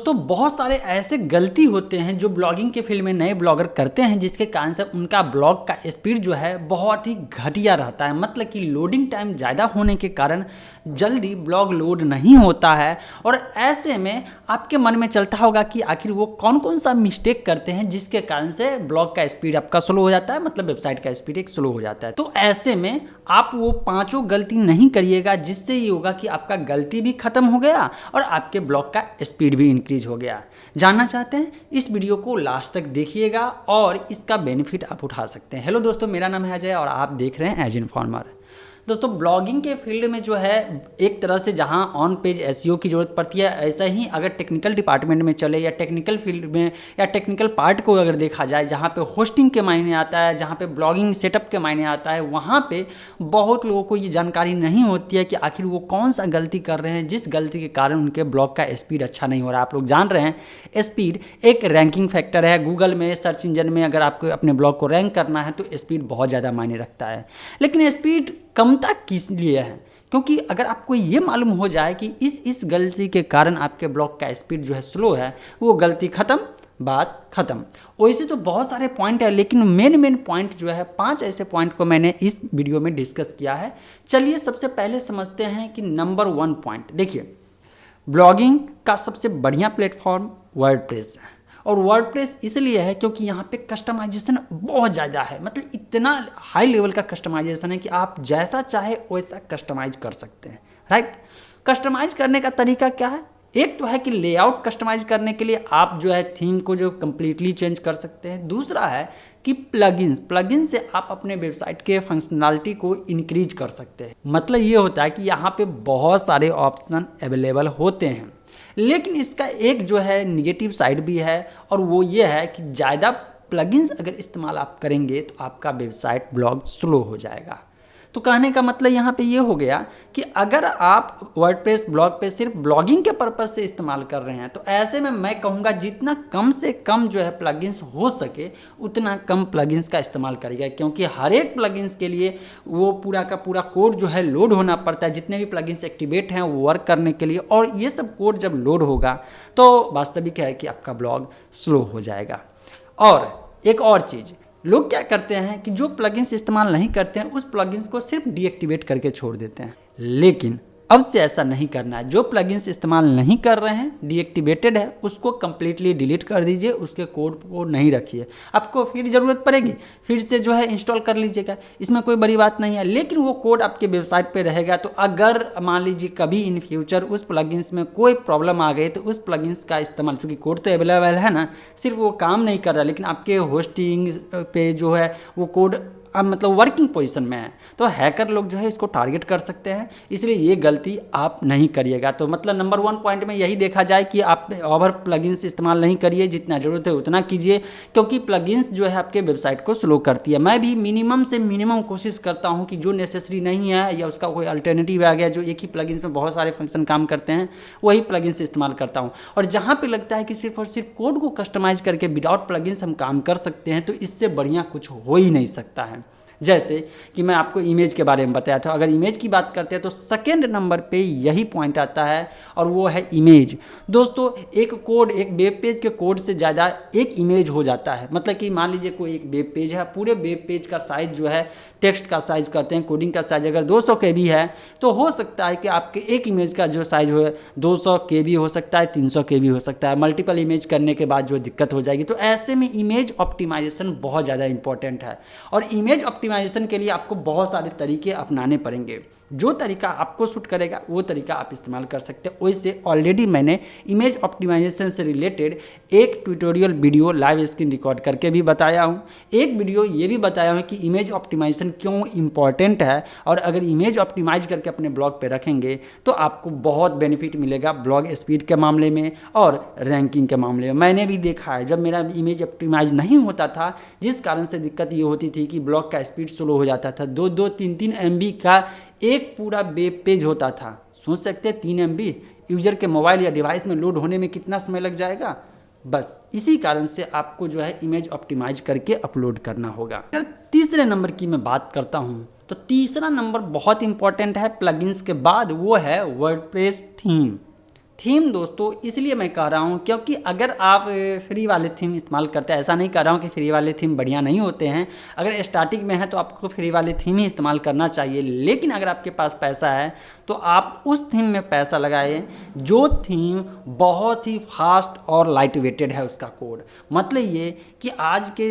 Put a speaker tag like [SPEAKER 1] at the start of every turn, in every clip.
[SPEAKER 1] तो बहुत सारे ऐसे गलती होते हैं जो ब्लॉगिंग के फील्ड में नए ब्लॉगर करते हैं, जिसके कारण से उनका ब्लॉग का स्पीड जो है बहुत ही घटिया रहता है। मतलब कि लोडिंग टाइम ज़्यादा होने के कारण जल्दी ब्लॉग लोड नहीं होता है। और ऐसे में आपके मन में चलता होगा कि आखिर वो कौन कौन सा मिस्टेक करते हैं जिसके कारण से ब्लॉग का स्पीड आपका स्लो हो जाता है, मतलब वेबसाइट का स्पीड एक स्लो हो जाता है। तो ऐसे में आप वो पाँचों गलती नहीं करिएगा, जिससे ये होगा कि आपका गलती भी खत्म हो गया और आपके ब्लॉग का स्पीड भी इंक्रीज हो गया। जानना चाहते हैं? इस वीडियो को लास्ट तक देखिएगा और इसका बेनिफिट आप उठा सकते हैं। हेलो दोस्तों, मेरा नाम है अजय और आप देख रहे हैं एज इन्फॉर्मर। दोस्तों, ब्लॉगिंग के फील्ड में जो है एक तरह से जहां ऑन पेज एसईओ की ज़रूरत पड़ती है, ऐसा ही अगर टेक्निकल डिपार्टमेंट में चले या टेक्निकल फील्ड में या टेक्निकल पार्ट को अगर देखा जाए, जहां पे होस्टिंग के मायने आता है, जहां पे ब्लॉगिंग सेटअप के मायने आता है, वहां पे बहुत लोगों को ये जानकारी नहीं होती है कि आखिर वो कौन सा गलती कर रहे हैं जिस गलती के कारण उनके ब्लॉग का स्पीड अच्छा नहीं हो रहा है। आप लोग जान रहे हैं स्पीड एक रैंकिंग फैक्टर है। गूगल में सर्च इंजन में अगर आपको अपने ब्लॉग को रैंक करना है तो स्पीड बहुत ज़्यादा मायने रखता है। लेकिन स्पीड कमता किस लिए है? क्योंकि अगर आपको ये मालूम हो जाए कि इस गलती के कारण आपके ब्लॉग का स्पीड जो है स्लो है, वो गलती खत्म, बात खत्म। वैसे तो बहुत सारे पॉइंट है, लेकिन मेन पॉइंट जो है 5 ऐसे पॉइंट को मैंने इस वीडियो में डिस्कस किया है। चलिए सबसे पहले समझते हैं कि नंबर 1 पॉइंट देखिए, ब्लॉगिंग का सबसे बढ़िया प्लेटफॉर्म वर्डप्रेस है। और वर्डप्रेस इसलिए है क्योंकि यहाँ पे कस्टमाइजेशन बहुत ज़्यादा है। मतलब इतना हाई लेवल का कस्टमाइजेशन है कि आप जैसा चाहे वैसा कस्टमाइज कर सकते हैं, राइट। कस्टमाइज करने का तरीका क्या है? एक तो है कि लेआउट कस्टमाइज करने के लिए आप जो है थीम को जो कम्प्लीटली चेंज कर सकते हैं। दूसरा है कि प्लगइन से आप अपने वेबसाइट के फंक्शनलिटी को इंक्रीज कर सकते हैं। मतलब ये होता है कि यहाँ पे बहुत सारे ऑप्शन अवेलेबल होते हैं, लेकिन इसका एक जो है निगेटिव साइड भी है, और वो ये है कि ज़्यादा प्लगइन्स अगर इस्तेमाल आप करेंगे तो आपका वेबसाइट ब्लॉग स्लो हो जाएगा। तो कहने का मतलब यहाँ पे ये हो गया कि अगर आप वर्डप्रेस ब्लॉग पे सिर्फ ब्लॉगिंग के पर्पज़ से इस्तेमाल कर रहे हैं, तो ऐसे में मैं कहूँगा जितना कम से कम जो है प्लगइन्स हो सके उतना कम प्लगइन्स का इस्तेमाल करिएगा। क्योंकि हर एक प्लगइन्स के लिए वो पूरा का पूरा कोड जो है लोड होना पड़ता है। जितने भी प्लगइन्स एक्टिवेट हैं वो वर्क करने के लिए, और ये सब कोड जब लोड होगा तो वास्तविक है कि आपका ब्लॉग स्लो हो जाएगा। और एक और चीज़, लोग क्या करते हैं कि जो प्लगइन्स इस्तेमाल नहीं करते हैं उस प्लगइन्स को सिर्फ डीएक्टिवेट करके छोड़ देते हैं। लेकिन अब से ऐसा नहीं करना है। जो प्लगइन्स इस्तेमाल नहीं कर रहे हैं, डीएक्टिवेटेड है, उसको कम्प्लीटली डिलीट कर दीजिए, उसके कोड को नहीं रखिए। आपको फिर ज़रूरत पड़ेगी फिर से जो है इंस्टॉल कर लीजिएगा, इसमें कोई बड़ी बात नहीं है। लेकिन वो कोड आपके वेबसाइट पे रहेगा, तो अगर मान लीजिए कभी इन फ्यूचर उस प्लगइन्स में कोई प्रॉब्लम आ गई तो उस प्लगइन्स का इस्तेमाल, चूँकि कोड तो अवेलेबल है ना, सिर्फ वो काम नहीं कर रहा, लेकिन आपके होस्टिंग पे जो है वो कोड अब मतलब वर्किंग पोजीशन में है, तो हैकर लोग जो है इसको टारगेट कर सकते हैं। इसलिए ये गलती आप नहीं करिएगा। तो मतलब नंबर 1 पॉइंट में यही देखा जाए कि आप ओवर प्लगइन्स इस्तेमाल नहीं करिए, जितना ज़रूरत है उतना कीजिए, क्योंकि प्लगइन्स जो है आपके वेबसाइट को स्लो करती है। मैं भी मिनिमम से मिनिमम कोशिश करता हूँ कि जो नेसेसरी नहीं है या उसका कोई अल्टरनेटिव आ गया जो एक ही प्लगइन्स में बहुत सारे फंक्शन काम करते हैं, वही प्लगइन्स इस्तेमाल करता हूँ। और जहाँ पर लगता है कि सिर्फ और सिर्फ कोड को कस्टमाइज करके विदाउट प्लगइन्स हम काम कर सकते हैं, तो इससे बढ़िया कुछ हो ही नहीं सकता है। जैसे कि मैं आपको इमेज के बारे में बताया था। अगर इमेज की बात करते हैं तो सेकंड नंबर पे यही पॉइंट आता है, और वो है इमेज। दोस्तों, एक कोड, एक वेब पेज के कोड से ज़्यादा एक इमेज हो जाता है। मतलब कि मान लीजिए कोई एक वेब पेज है, पूरे वेब पेज का साइज़ जो है, टेक्स्ट का साइज़ कहते हैं, कोडिंग का साइज़ अगर 200 KB है, तो हो सकता है कि आपके एक इमेज का जो साइज़ हो 200 KB हो सकता है, 300 KB हो सकता है। मल्टीपल इमेज करने के बाद जो दिक्कत हो जाएगी। तो ऐसे में इमेज ऑप्टिमाइजेशन बहुत ज़्यादा इंपॉर्टेंट है, और इमेज ऑप्टिमाइजेशन के लिए आपको बहुत सारे तरीके अपनाने पड़ेंगे। जो तरीका आपको सूट करेगा वो तरीका आप इस्तेमाल कर सकते हैं। वैसे ऑलरेडी मैंने इमेज ऑप्टिमाइजेशन से रिलेटेड एक tutorial video live screen record करके भी बताया हूँ। एक वीडियो ये भी बताया हूँ कि इमेज ऑप्टिमाइजेशन क्यों इंपॉर्टेंट है, और अगर इमेज ऑप्टिमाइज करके अपने ब्लॉग पे रखेंगे तो आपको बहुत बेनिफिट मिलेगा ब्लॉग स्पीड के मामले में और रैंकिंग के मामले में। मैंने भी देखा है, जब मेरा इमेज ऑप्टिमाइज नहीं होता था, जिस कारण से दिक्कत ये होती थी कि ब्लॉग का स्पीड स्लो हो जाता था। 2-2, 3-3 MB का एक पूरा वेब पेज होता था। सोच सकते हैं 3 MB यूजर के मोबाइल या डिवाइस में लोड होने में कितना समय लग जाएगा। बस इसी कारण से आपको जो है इमेज ऑप्टिमाइज करके अपलोड करना होगा। अगर तीसरे नंबर की मैं बात करता हूँ, तो तीसरा नंबर बहुत इंपॉर्टेंट है प्लगइन्स के बाद, वो है वर्डप्रेस थीम। थीम दोस्तों इसलिए मैं कह रहा हूँ क्योंकि अगर आप फ्री वाले थीम इस्तेमाल करते हैं, ऐसा नहीं कर रहा हूँ कि फ्री वाले थीम बढ़िया नहीं होते हैं, अगर स्टार्टिंग में है तो आपको फ्री वाले थीम ही इस्तेमाल करना चाहिए। लेकिन अगर आपके पास पैसा है तो आप उस थीम में पैसा लगाएं जो थीम बहुत ही फास्ट और लाइट वेटेड है उसका कोड। मतलब ये कि आज के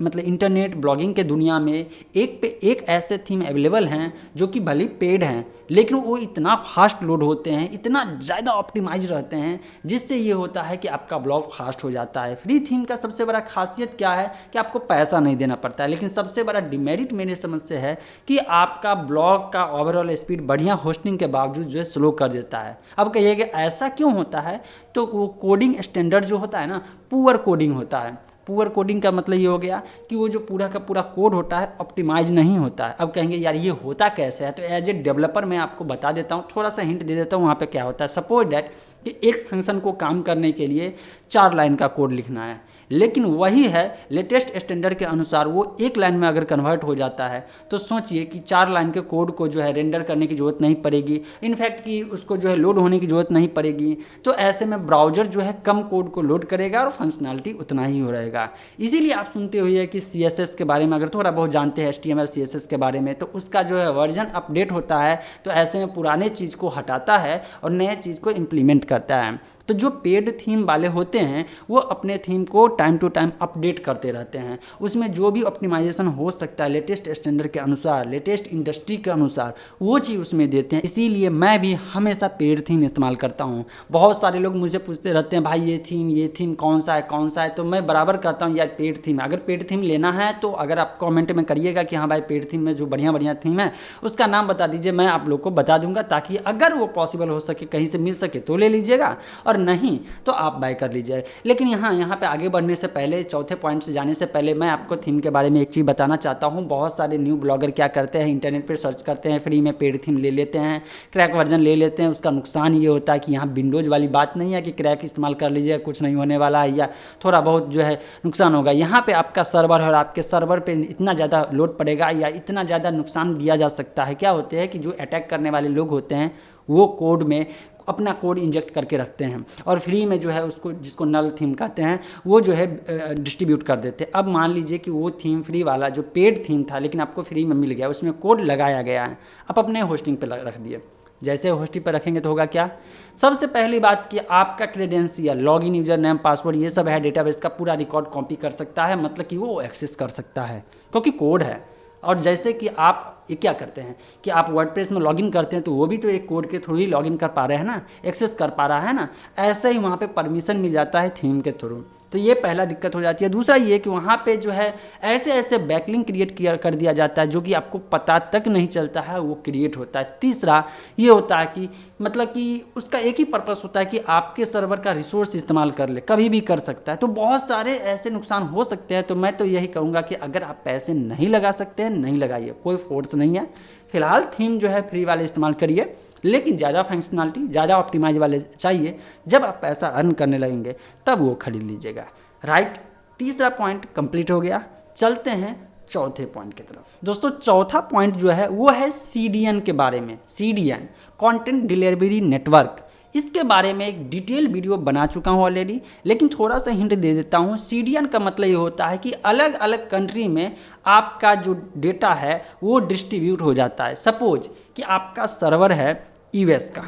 [SPEAKER 1] मतलब इंटरनेट ब्लॉगिंग के दुनिया में एक पे एक ऐसे थीम अवेलेबल हैं जो कि भले पेड हैं लेकिन वो इतना फास्ट लोड होते हैं, इतना ज़्यादा ऑप्टिमाइज रहते हैं, जिससे ये होता है कि आपका ब्लॉग फास्ट हो जाता है। फ्री थीम का सबसे बड़ा खासियत क्या है कि आपको पैसा नहीं देना पड़ता है, लेकिन सबसे बड़ा डिमेरिट मेरे समझ से है कि आपका ब्लॉग का ओवरऑल स्पीड बढ़िया होस्टिंग के बावजूद जो है स्लो कर देता है। अब कहिए कि ऐसा क्यों होता है, तो वो कोडिंग स्टैंडर्ड जो होता है ना, पुअर कोडिंग होता है। पुअर कोडिंग का मतलब ये हो गया कि वो जो पूरा का पूरा कोड होता है ऑप्टिमाइज नहीं होता है। अब कहेंगे यार ये होता कैसे है, तो एज ए डेवलपर मैं आपको बता देता हूँ, थोड़ा सा हिंट दे देता हूँ वहाँ पे क्या होता है। सपोज डैट कि एक फंक्शन को काम करने के लिए 4 लाइन का कोड लिखना है, लेकिन वही है लेटेस्ट स्टैंडर्ड के अनुसार वो 1 लाइन में अगर कन्वर्ट हो जाता है तो सोचिए कि 4 लाइन के कोड को जो है रेंडर करने की ज़रूरत नहीं पड़ेगी, इनफैक्ट कि उसको जो है लोड होने की ज़रूरत नहीं पड़ेगी। तो ऐसे में ब्राउज़र जो है कम कोड को लोड करेगा और फंक्शनैलिटी उतना ही हो रहेगा। इसीलिए आप सुनते हुए कि CSS के बारे में अगर थोड़ा बहुत जानते हैं, HTML CSS के बारे में, तो उसका जो है वर्जन अपडेट होता है तो ऐसे में पुराने चीज़ को हटाता है और नए चीज़ को इम्प्लीमेंट करता है। तो जो पेड थीम वाले होते हैं वो अपने थीम को टाइम टू टाइम अपडेट करते रहते हैं, उसमें जो भी ऑप्टिमाइजेशन हो सकता है लेटेस्ट स्टैंडर्ड के अनुसार, लेटेस्ट इंडस्ट्री के अनुसार, वो चीज़ उसमें देते हैं। इसीलिए मैं भी हमेशा पेड थीम इस्तेमाल करता हूँ। बहुत सारे लोग मुझे पूछते रहते हैं भाई ये थीम कौन सा है, तो मैं बराबर कहता हूँ यार पेड थीम। अगर पेड थीम लेना है तो अगर आप कॉमेंट में करिएगा कि हाँ भाई पेड थीम में जो बढ़िया थीम है उसका नाम बता दीजिए, मैं आप लोग को बता दूंगा, ताकि अगर वो पॉसिबल हो सके कहीं से मिल सके तो ले लीजिएगा और नहीं तो आप बाय कर लीजिए। लेकिन यहाँ पे आगे बढ़ने से पहले, चौथे पॉइंट से जाने से पहले मैं आपको थीम के बारे में एक चीज़ बताना चाहता हूँ। बहुत सारे न्यू ब्लॉगर क्या करते हैं, इंटरनेट पर सर्च करते हैं, फ्री में पेड थीम ले लेते हैं, क्रैक वर्जन ले लेते हैं। उसका नुकसान ये होता है कि यहाँ विंडोज़ वाली बात नहीं है कि क्रैक इस्तेमाल कर लीजिए कुछ नहीं होने वाला है या थोड़ा बहुत जो है नुकसान होगा। यहाँ पे आपका सर्वर है और आपके सर्वर पे इतना ज़्यादा लोड पड़ेगा या इतना ज़्यादा नुकसान दिया जा सकता है। क्या होते हैं कि जो अटैक करने वाले लोग होते हैं वो कोड में अपना कोड इंजेक्ट करके रखते हैं और फ्री में जो है उसको, जिसको नल थीम कहते हैं, वो जो है डिस्ट्रीब्यूट कर देते हैं। अब मान लीजिए कि वो थीम फ्री वाला जो पेड थीम था लेकिन आपको फ्री में मिल गया, उसमें कोड लगाया गया है, आप अपने होस्टिंग पे रख दिए। जैसे होस्टिंग पर रखेंगे तो होगा क्या, सबसे पहली बात कि आपका credential, login, user name, password, ये सब है डेटाबेस का पूरा रिकॉर्ड कॉपी कर सकता है, मतलब कि वो एक्सेस कर सकता है क्योंकि कोड है। और जैसे कि आप ये क्या करते हैं कि आप वर्डप्रेस में लॉगिन करते हैं तो वो भी तो एक कोड के थ्रू ही लॉगिन कर पा रहे हैं ना, एक्सेस कर पा रहा है ना, ऐसे ही वहाँ पे परमिशन मिल जाता है थीम के थ्रू। तो ये पहला दिक्कत हो जाती है। दूसरा ये कि वहाँ पे जो है ऐसे बैकलिंक क्रिएट कर दिया जाता है जो कि आपको पता तक नहीं चलता है वो क्रिएट होता है। तीसरा ये होता है कि मतलब कि उसका एक ही पर्पस होता है कि आपके सर्वर का रिसोर्स इस्तेमाल कर ले, कभी भी कर सकता है। तो बहुत सारे ऐसे नुकसान हो सकते हैं। तो मैं तो यही कहूँगा कि अगर आप पैसे नहीं लगा सकते हैं नहीं लगाइए, कोई फोर्स नहीं है। फिलहाल थीम जो है फ्री वाले इस्तेमाल करिए, लेकिन ज़्यादा फंक्शनलिटी, ज़्यादा ऑप्टिमाइज वाले चाहिए। जब आप पैसा अर्न करने लगेंगे तब वो खरीद लीजिएगा। राइट, तीसरा पॉइंट कंप्लीट हो गया। चलते हैं चौथे पॉइंट की तरफ। दोस्तों चौथा पॉइंट जो है वो है CDN के बारे में। CDN, कंटेंट डिलीवरी नेटवर्क, इसके बारे में एक डिटेल वीडियो बना चुका हूँ ऑलरेडी, लेकिन थोड़ा सा हिंट दे देता हूँ। CDN का मतलब ये होता है कि अलग अलग कंट्री में आपका जो डेटा है वो डिस्ट्रीब्यूट हो जाता है। सपोज कि आपका सर्वर है US का,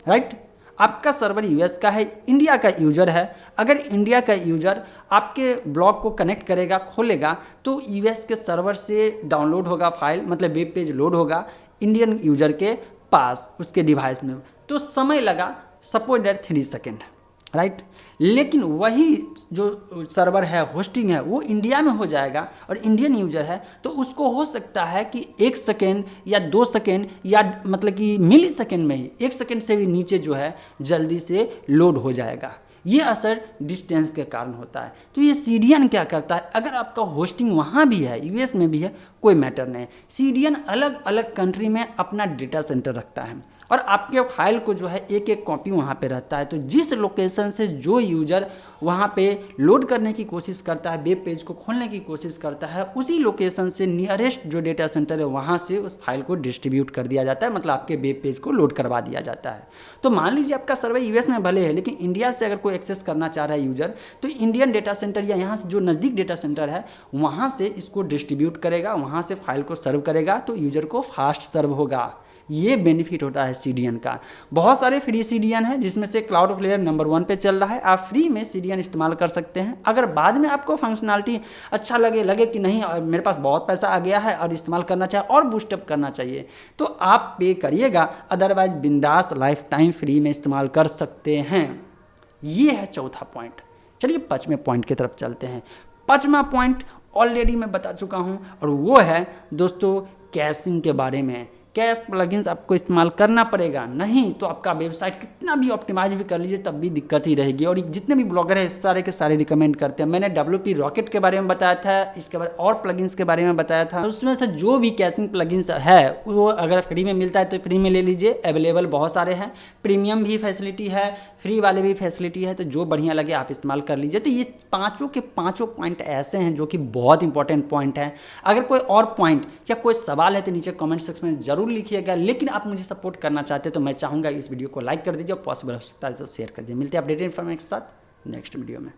[SPEAKER 1] राइट, आपका सर्वर US का है, इंडिया का यूजर है। अगर इंडिया का यूजर आपके ब्लॉग को कनेक्ट करेगा, खोलेगा, तो US के सर्वर से डाउनलोड होगा फाइल, मतलब वेब पेज लोड होगा इंडियन यूजर के पास, उसके डिवाइस में। तो समय लगा सपोज दैट 3 सेकेंड, राइट। लेकिन वही जो सर्वर है, होस्टिंग है, वो इंडिया में हो जाएगा और इंडियन यूजर है तो उसको हो सकता है कि 1 सेकेंड या 2 सेकेंड या मतलब कि मिली सेकेंड में ही, 1 सेकेंड से भी नीचे जो है जल्दी से लोड हो जाएगा। ये असर डिस्टेंस के कारण होता है। तो ये CDN क्या करता है, अगर आपका होस्टिंग वहाँ भी है, US में भी है, कोई मैटर नहीं। CDN अलग अलग कंट्री में अपना डेटा सेंटर रखता है और आपके फाइल को जो है एक एक कॉपी वहाँ पे रहता है। तो जिस लोकेशन से जो यूज़र वहाँ पे लोड करने की कोशिश करता है, वेब पेज को खोलने की कोशिश करता है, उसी लोकेशन से नियरेस्ट जो डेटा सेंटर है वहाँ से उस फाइल को डिस्ट्रीब्यूट कर दिया जाता है, मतलब आपके वेब पेज को लोड करवा दिया जाता है। तो मान लीजिए आपका सर्वर यूएस में भले है, लेकिन इंडिया से अगर कोई एक्सेस करना चाह रहा है यूज़र, तो इंडियन डेटा सेंटर या यहाँ से जो नज़दीक डेटा सेंटर है वहाँ से इसको डिस्ट्रीब्यूट करेगा, वहाँ से फाइल को सर्व करेगा, तो यूज़र को फास्ट सर्व होगा। ये बेनिफिट होता है CDN का। बहुत सारे फ्री CDN है जिसमें से क्लाउडफ्लेयर नंबर 1 पे चल रहा है। आप फ्री में CDN इस्तेमाल कर सकते हैं। अगर बाद में आपको फंक्शनलिटी अच्छा लगे कि नहीं और मेरे पास बहुत पैसा आ गया है और इस्तेमाल करना चाहिए और बूस्टअप करना चाहिए, तो आप पे करिएगा, अदरवाइज बिंदास लाइफ टाइम फ्री में इस्तेमाल कर सकते हैं। ये है चौथा पॉइंट। चलिए 5वें पॉइंट की तरफ चलते हैं। 5वां पॉइंट ऑलरेडी मैं बता चुका हूँ और वो है दोस्तों कैशिंग के बारे में। कैश प्लगइन्स आपको इस्तेमाल करना पड़ेगा, नहीं तो आपका वेबसाइट कितना भी ऑप्टिमाइज भी कर लीजिए तब भी दिक्कत ही रहेगी। और जितने भी ब्लॉगर हैं सारे के सारे रिकमेंड करते हैं। मैंने WP रॉकेट के बारे में बताया था, इसके बाद और प्लगइन्स के बारे में बताया था। उसमें से जो भी कैशिंग प्लगइन्स है वो अगर फ्री में मिलता है तो फ्री में ले लीजिए, अवेलेबल बहुत सारे हैं। प्रीमियम भी फैसिलिटी है, फ्री वाले भी फैसिलिटी है, तो जो बढ़िया लगे आप इस्तेमाल कर लीजिए। तो ये पाँचों के पाँचों पॉइंट ऐसे हैं जो कि बहुत इंपॉर्टेंट पॉइंट हैं। अगर कोई और पॉइंट या कोई सवाल है तो नीचे कमेंट सेक्शन में जरूर लिखिएगा। लेकिन आप मुझे सपोर्ट करना चाहते हैं तो मैं चाहूँगा इस वीडियो को लाइक कर दीजिए और पॉसिबल हो सकता है तो शेयर कर दीजिए। मिलते हैं अपडेटेड इन्फॉर्मेशन के साथ नेक्स्ट वीडियो में।